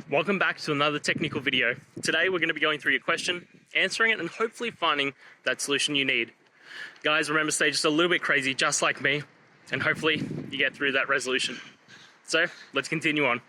Welcome back to another technical video. Today we're going to be going through your question, answering it, and hopefully finding that solution you need. Guys, remember, stay just a little bit crazy, just like me, and hopefully you get through that resolution. So let's continue on.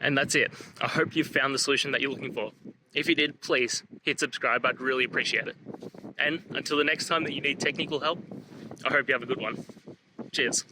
And that's it. I hope you found the solution that you're looking for. If you did, please hit subscribe. I'd really appreciate it. And until the next time that you need technical help, I hope you have a good one. Cheers.